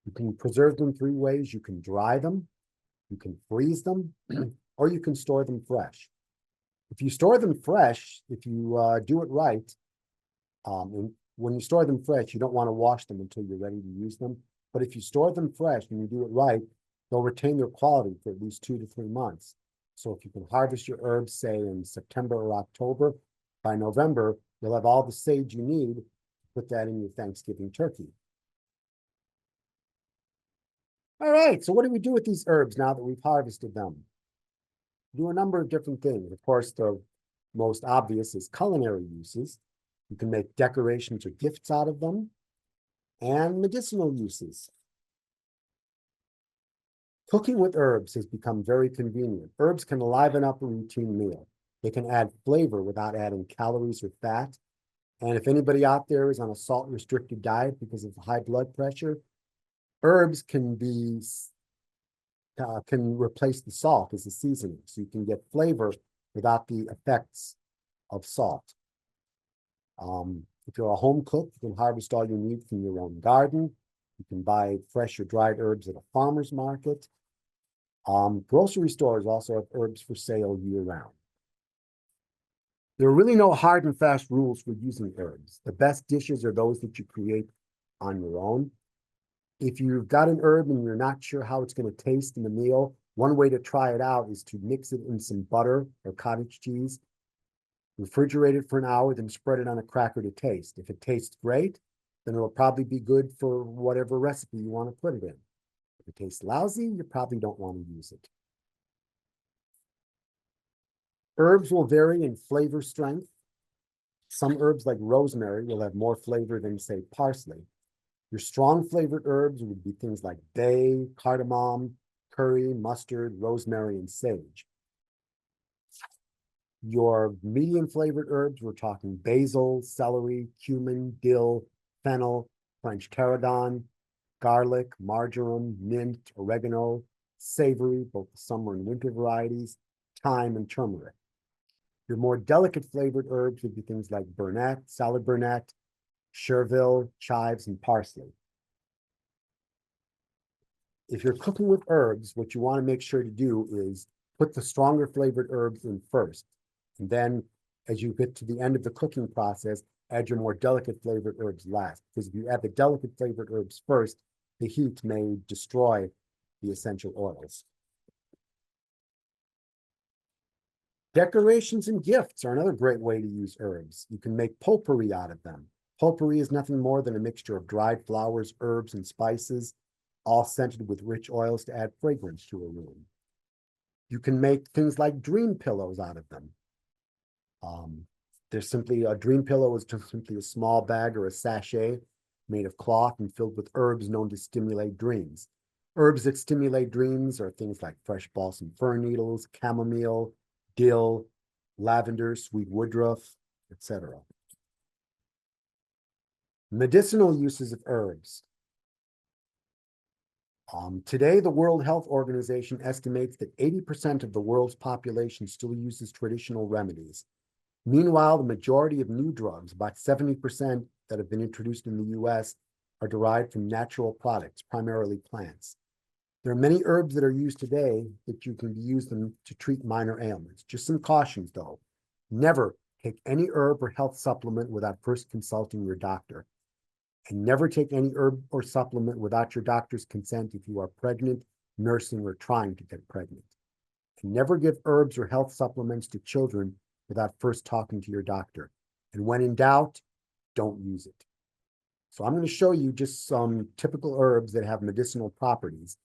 You can preserve them three ways. You can dry them, you can freeze them, or you can store them fresh. If you store them fresh, if you do it right, and when you store them fresh, you don't want to wash them until you're ready to use them. But if you store them fresh and you do it right, they'll retain their quality for at least 2 to 3 months. So if you can harvest your herbs, say in September or October, by November, you'll have all the sage you need to put that in your Thanksgiving turkey. All right, so what do we do with these herbs now that we've harvested them? Do a number of different things. Of course, the most obvious is culinary uses. You can make decorations or gifts out of them, and medicinal uses. Cooking with herbs has become very convenient. Herbs can liven up a routine meal. They can add flavor without adding calories or fat. And if anybody out there is on a salt-restricted diet because of high blood pressure, herbs can replace the salt as a seasoning. So you can get flavor without the effects of salt. If you're a home cook, you can harvest all you need from your own garden. You can buy fresh or dried herbs at a farmer's market. Grocery stores also have herbs for sale year-round. There are really no hard and fast rules for using herbs. The best dishes are those that you create on your own. If you've got an herb and you're not sure how it's going to taste in the meal, one way to try it out is to mix it in some butter or cottage cheese, refrigerate it for an hour, then spread it on a cracker to taste. If it tastes great, then it'll probably be good for whatever recipe you want to put it in. If it tastes lousy, you probably don't want to use it. Herbs will vary in flavor strength. Some herbs like rosemary will have more flavor than, say, parsley. Your strong flavored herbs would be things like bay, cardamom, curry, mustard, rosemary, and sage. Your medium flavored herbs, we're talking basil, celery, cumin, dill, fennel, French tarragon, garlic, marjoram, mint, oregano, savory, both the summer and winter varieties, thyme, and turmeric. Your more delicate flavored herbs would be things like burnet, salad burnet, chervil, chives, and parsley. If you're cooking with herbs, what you want to make sure to do is put the stronger flavored herbs in first. And then as you get to the end of the cooking process, add your more delicate flavored herbs last. Because if you add the delicate flavored herbs first, the heat may destroy the essential oils. Decorations and gifts are another great way to use herbs. You can make potpourri out of them. Potpourri is nothing more than a mixture of dried flowers, herbs, and spices, all scented with rich oils to add fragrance to a room. You can make things like dream pillows out of them. There's simply a dream pillow is just simply a small bag or a sachet made of cloth and filled with herbs known to stimulate dreams. Herbs that stimulate dreams are things like fresh balsam fir needles, chamomile, dill, lavender, sweet woodruff, etc. Medicinal uses of herbs. Today, the World Health Organization estimates that 80% of the world's population still uses traditional remedies. Meanwhile, the majority of new drugs, about 70% that have been introduced in the US, are derived from natural products, primarily plants. There are many herbs that are used today that you can use them to treat minor ailments. Just some cautions, though. Never take any herb or health supplement without first consulting your doctor. And never take any herb or supplement without your doctor's consent if you are pregnant, nursing, or trying to get pregnant. And never give herbs or health supplements to children without first talking to your doctor. And when in doubt, don't use it. So I'm going to show you just some typical herbs that have medicinal properties.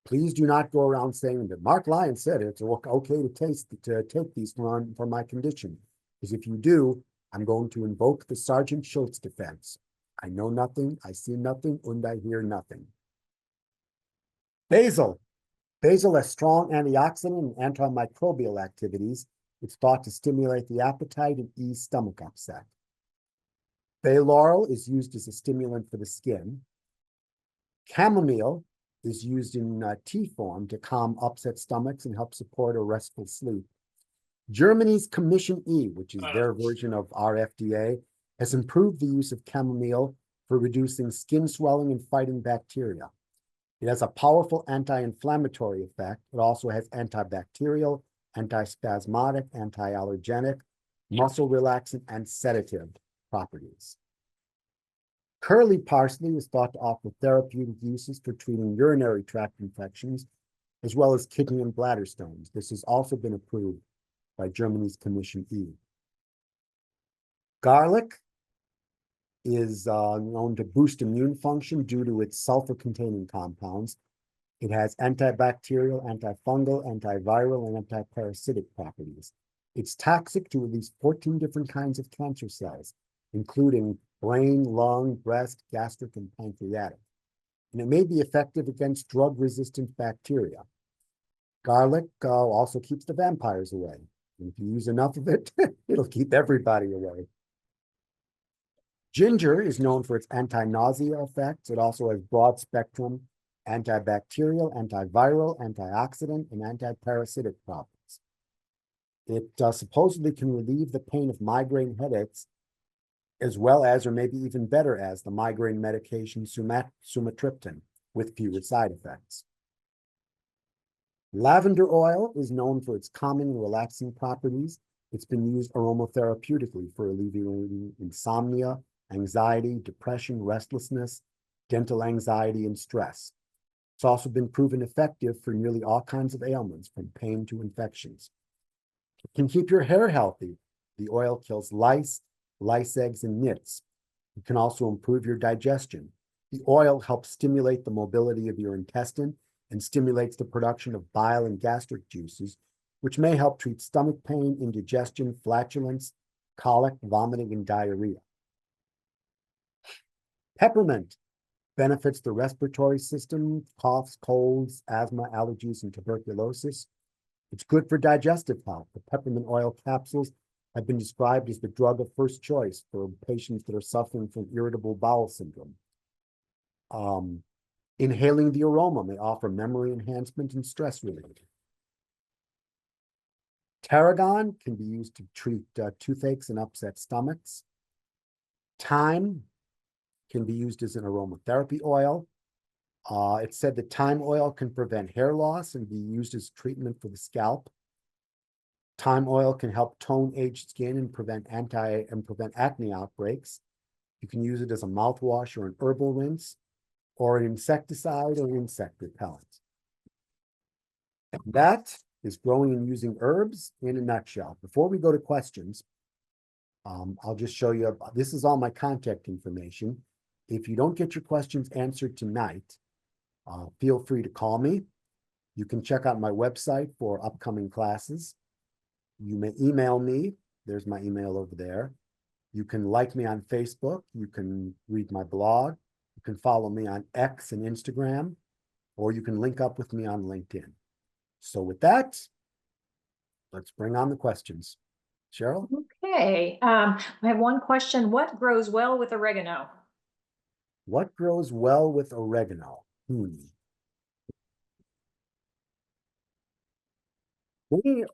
Please do not go around saying that Mark Lyons said it's okay to take these for my condition. Because if you do, I'm going to invoke the Sergeant Schultz defense. I know nothing, I see nothing, and I hear nothing. Basil. Basil has strong antioxidant and antimicrobial activities. It's thought to stimulate the appetite and ease stomach upset. Bay laurel is used as a stimulant for the skin. Chamomile is used in tea form to calm upset stomachs and help support a restful sleep. Germany's Commission E, which is their version of our FDA, has improved the use of chamomile for reducing skin swelling and fighting bacteria. It has a powerful anti-inflammatory effect. It also has antibacterial, antispasmodic, anti-allergenic, muscle relaxant, and sedative properties. Curly parsley is thought to offer therapeutic uses for treating urinary tract infections, as well as kidney and bladder stones. This has also been approved by Germany's Commission E. Garlic is known to boost immune function due to its sulfur-containing compounds. It has antibacterial, antifungal, antiviral, and antiparasitic properties. It's toxic to at least 14 different kinds of cancer cells, including brain, lung, breast, gastric, and pancreatic. And it may be effective against drug-resistant bacteria. Garlic also keeps the vampires away. And if you use enough of it, it'll keep everybody away. Ginger is known for its anti-nausea effects. It also has broad-spectrum antibacterial, antiviral, antioxidant, and antiparasitic properties. It supposedly can relieve the pain of migraine headaches, as well as, or maybe even better as, the migraine medication sumatriptan with fewer side effects. Lavender oil is known for its calming and relaxing properties. It's been used aromatherapeutically for alleviating insomnia, anxiety, depression, restlessness, dental anxiety, and stress. It's also been proven effective for nearly all kinds of ailments, from pain to infections. It can keep your hair healthy. The oil kills lice, lice eggs, and nits. It can also improve your digestion. The oil helps stimulate the mobility of your intestine and stimulates the production of bile and gastric juices, which may help treat stomach pain, indigestion, flatulence, colic, vomiting, and diarrhea. Peppermint benefits the respiratory system, coughs, colds, asthma, allergies, and tuberculosis. It's good for digestive health. The peppermint oil capsules have been described as the drug of first choice for patients that are suffering from irritable bowel syndrome. Inhaling the aroma may offer memory enhancement and stress relief. Tarragon can be used to treat toothaches and upset stomachs. Thyme can be used as an aromatherapy oil. It's said that thyme oil can prevent hair loss and be used as treatment for the scalp. Thyme oil can help tone aged skin and prevent acne outbreaks. You can use it as a mouthwash or an herbal rinse, or an insecticide or insect repellent. And that is growing and using herbs in a nutshell. Before we go to questions, I'll just show you, this is all my contact information. If you don't get your questions answered tonight, feel free to call me. You can check out my website for upcoming classes. You may email me. There's my email over there. You can like me on Facebook. You can read my blog. You can follow me on X and Instagram, or you can link up with me on LinkedIn. So with that, let's bring on the questions. Cheryl? Okay, I have one question. What grows well with oregano? What grows well with oregano?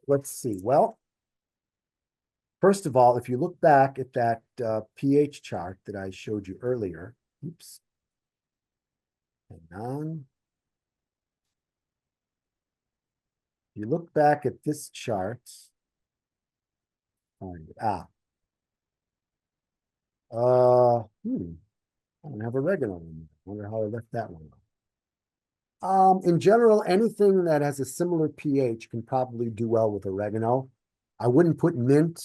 Let's see. Well, first of all, if you look back at that pH chart that I showed you earlier, oops, hang on. You look back at this chart, find it. I don't have oregano in there. I wonder how I left that one out. In general, anything that has a similar pH can probably do well with oregano. I wouldn't put mint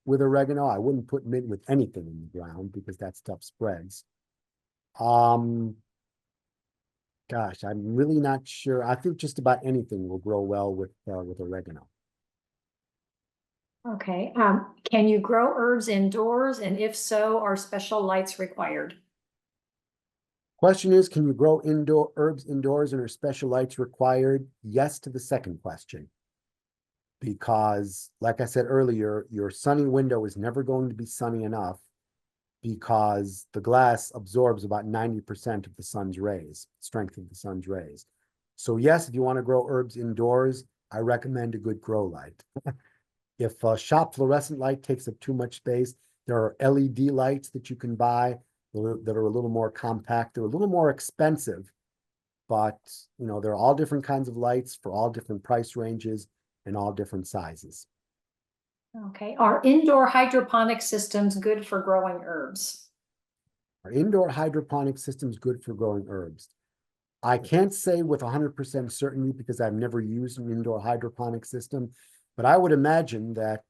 with oregano. I wouldn't put mint with anything in the ground because that stuff spreads. Gosh, I'm really not sure. I think just about anything will grow well with oregano. Okay, can you grow herbs indoors? And if so, are special lights required? Question is, can you grow herbs indoors and are special lights required? Yes to the second question. Because, like I said earlier, your sunny window is never going to be sunny enough because the glass absorbs about 90% of the sun's rays, strength of the sun's rays. So yes, if you want to grow herbs indoors, I recommend a good grow light. If a shop fluorescent light takes up too much space, there are LED lights that you can buy that are a little more compact. They're a little more expensive, but you know, there are all different kinds of lights for all different price ranges and all different sizes. Okay, are indoor hydroponic systems good for growing herbs? Are indoor hydroponic systems good for growing herbs? I can't say with 100% certainty because I've never used an indoor hydroponic system, but I would imagine that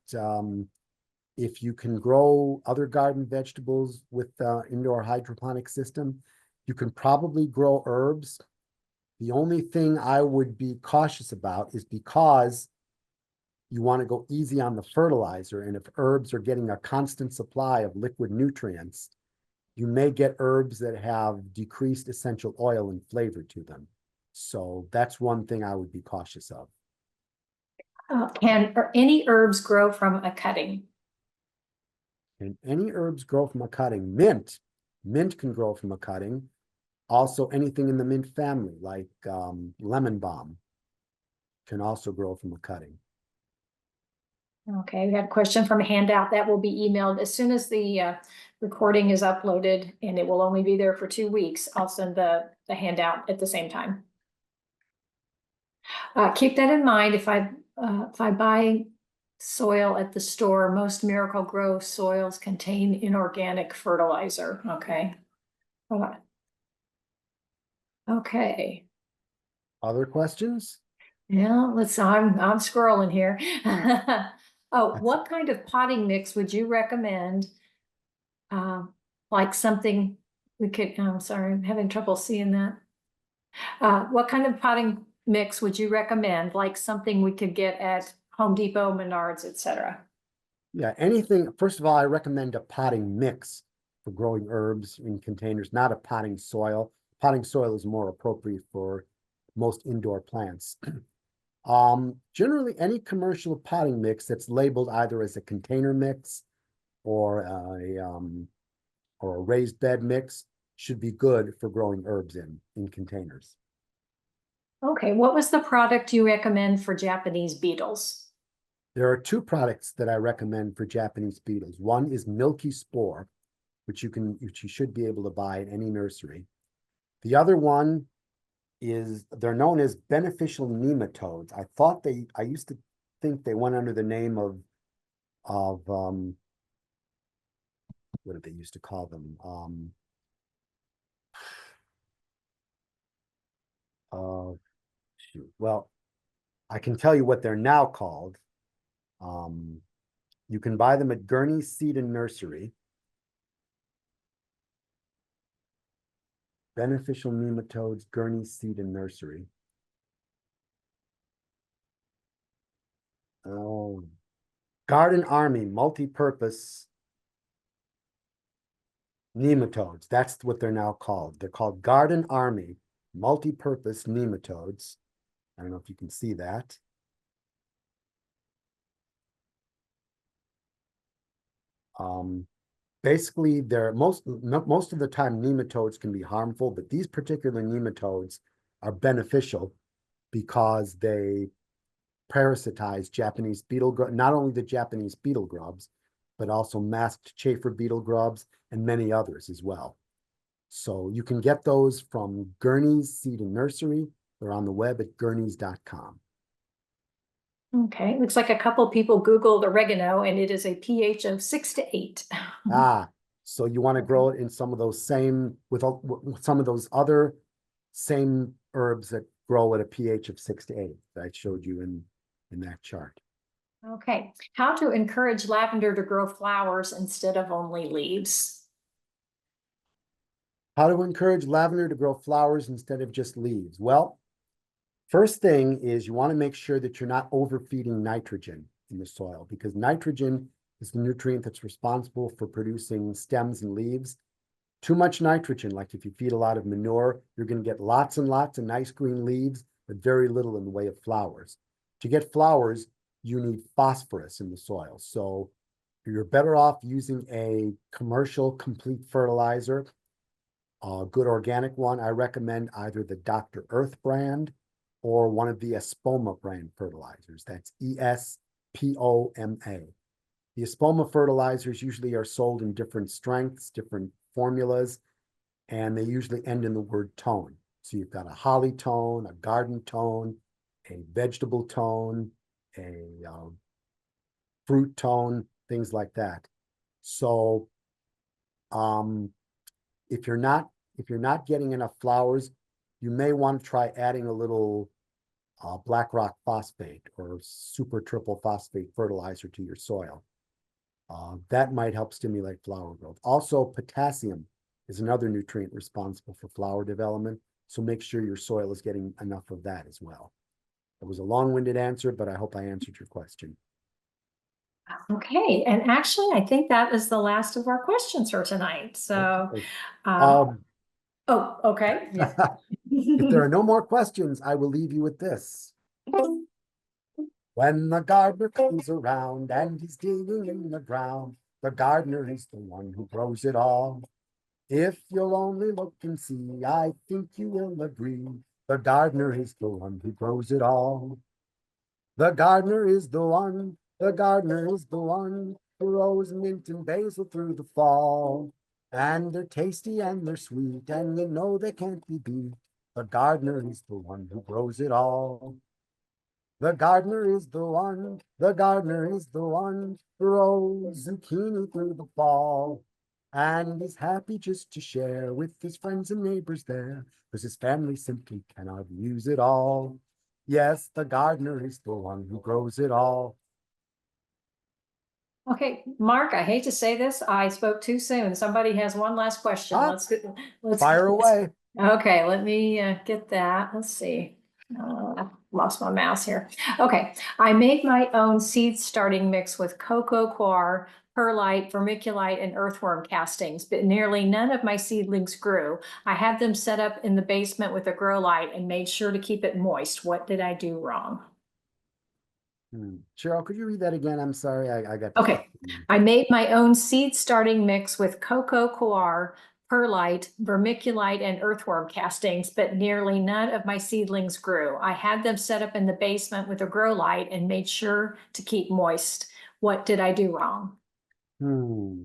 if you can grow other garden vegetables with indoor hydroponic system, you can probably grow herbs. The only thing I would be cautious about is because you want to go easy on the fertilizer. And if herbs are getting a constant supply of liquid nutrients, you may get herbs that have decreased essential oil and flavor to them. So that's one thing I would be cautious of. Can any herbs grow from a cutting? Can any herbs grow from a cutting? Mint can grow from a cutting. Also, anything in the mint family, like lemon balm, can also grow from a cutting. Okay, we had a question from a handout that will be emailed as soon as the recording is uploaded, and it will only be there for 2 weeks. I'll send the handout at the same time. Keep that in mind. If I buy soil at the store, most Miracle-Gro soils contain inorganic fertilizer. Okay. Okay. Other questions? Yeah, I'm scrolling here. Oh, what kind of potting mix would you recommend Like something we could, I'm sorry, I'm having trouble seeing that. What kind of potting mix would you recommend? Like something we could get at Home Depot, Menards, etc. Yeah, anything, first of all, I recommend a potting mix for growing herbs in containers, not a potting soil. Potting soil is more appropriate for most indoor plants. Generally, any commercial potting mix that's labeled either as a container mix or a raised bed mix should be good for growing herbs in containers. Okay, what was the product you recommend for Japanese beetles? There are two products that I recommend for Japanese beetles. One is Milky Spore, which you should be able to buy at any nursery. The other one is, they're known as beneficial nematodes. I used to think they went under the name of what did they used to call them? Uh, shoot. Well, I can tell you what they're now called. Um, you can buy them at Gurney's Seed and Nursery. Beneficial nematodes, Gurney's Seed and Nursery. Oh, Garden Army multi-purpose nematodes. That's what they're now called. They're called Garden Army multi-purpose nematodes. I don't know if you can see that. Basically, they're most of the time nematodes can be harmful, but these particular nematodes are beneficial because they parasitize Japanese beetle grub, not only the Japanese beetle grubs, but also masked chafer beetle grubs and many others as well. So you can get those from Gurney's Seed and Nursery. They're on the web at gurneys.com. Okay, looks like a couple people Googled oregano and it is a pH of 6 to 8. Ah, so you want to grow it in some of those same, with some of those other same herbs that grow at a pH of 6 to 8 that I showed you in that chart. Okay, how to encourage lavender to grow flowers instead of only leaves? How to encourage lavender to grow flowers instead of just leaves? Well, first thing is you want to make sure that you're not overfeeding nitrogen in the soil, because nitrogen is the nutrient that's responsible for producing stems and leaves. Too much nitrogen, like if you feed a lot of manure, you're going to get lots and lots of nice green leaves, but very little in the way of flowers. To get flowers, you need phosphorus in the soil. So you're better off using a commercial complete fertilizer, a good organic one. I recommend either the Dr. Earth brand or one of the Espoma brand fertilizers. That's ESPOMA. The Espoma fertilizers usually are sold in different strengths, different formulas, and they usually end in the word tone. So you've got a holly tone, a garden tone, a vegetable tone, a fruit tone, things like that. So um, if you're not getting enough flowers, you may want to try adding a little black rock phosphate or super triple phosphate fertilizer to your soil. That might help stimulate flower growth. Also, potassium is another nutrient responsible for flower development. So make sure your soil is getting enough of that as well. It was a long-winded answer, but I hope I answered your question. Okay, and actually, I think that is the last of our questions for tonight. So, Okay. um, Um, oh, okay. Yeah. if there are no more questions, I will leave you with this. When the gardener comes around and he's digging in the ground, the gardener is the one who grows it all. If you'll only look and see, I think you will agree. The gardener is the one who grows it all. The gardener is the one, the gardener is the one who grows mint and basil through the fall. And they're tasty and they're sweet, and you know they can't be beat. The gardener is the one who grows it all. The gardener is the one, the gardener is the one who grows zucchini through the fall. And is happy just to share with his friends and neighbors there, because his family simply cannot use it all. Yes, the gardener is the one who grows it all. Okay, Mark, I hate to say this, I spoke too soon. Somebody has one last question. Ah, Let's. fire away. Okay, let me get that. Let's see. I lost my mouse here. Okay, I make my own seed starting mix with cocoa coir, perlite, vermiculite, and earthworm castings, but nearly none of my seedlings grew. I had them set up in the basement with a grow light and made sure to keep it moist. What did I do wrong? Cheryl, could you read that again? I'm sorry, I got Okay, distracted. I made my own seed starting mix with cocoa coir, perlite, vermiculite, and earthworm castings, but nearly none of my seedlings grew. I had them set up in the basement with a grow light and made sure to keep moist. What did I do wrong? Hmm.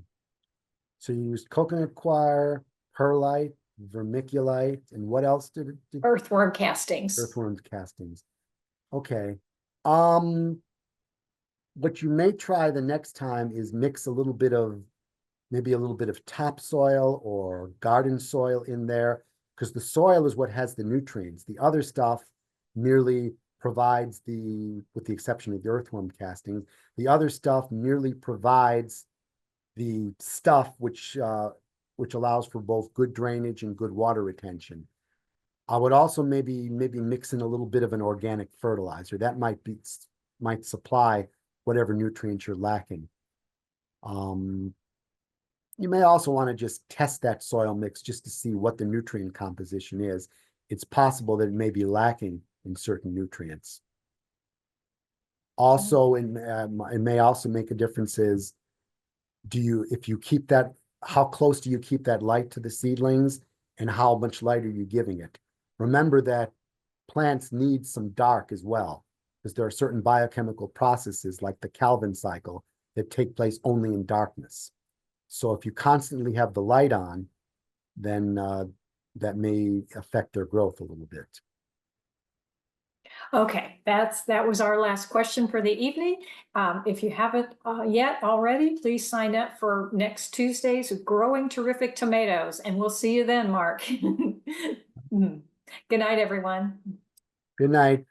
So you used coconut coir, perlite, vermiculite, and what else did Earthworm castings. earthworm castings? Okay. Um, what you may try the next time is mix a little bit of maybe a little bit of topsoil or garden soil in there, because the soil is what has the nutrients. The other stuff merely provides with the exception of the earthworm castings, the other stuff merely provides the stuff which allows for both good drainage and good water retention. I would also maybe mix in a little bit of an organic fertilizer that might supply whatever nutrients you're lacking. Um, you may also want to just test that soil mix just to see what the nutrient composition is. It's possible that it may be lacking in certain nutrients. Also, it may also make a difference is if you keep that, how close do you keep that light to the seedlings and how much light are you giving it? Remember that plants need some dark as well, because there are certain biochemical processes like the Calvin cycle that take place only in darkness. So if you constantly have the light on, then that may affect their growth a little bit. Okay, that was our last question for the evening. If you haven't yet already, please sign up for next Tuesday's Growing Terrific Tomatoes, and we'll see you then, Mark. Good night, everyone. Good night.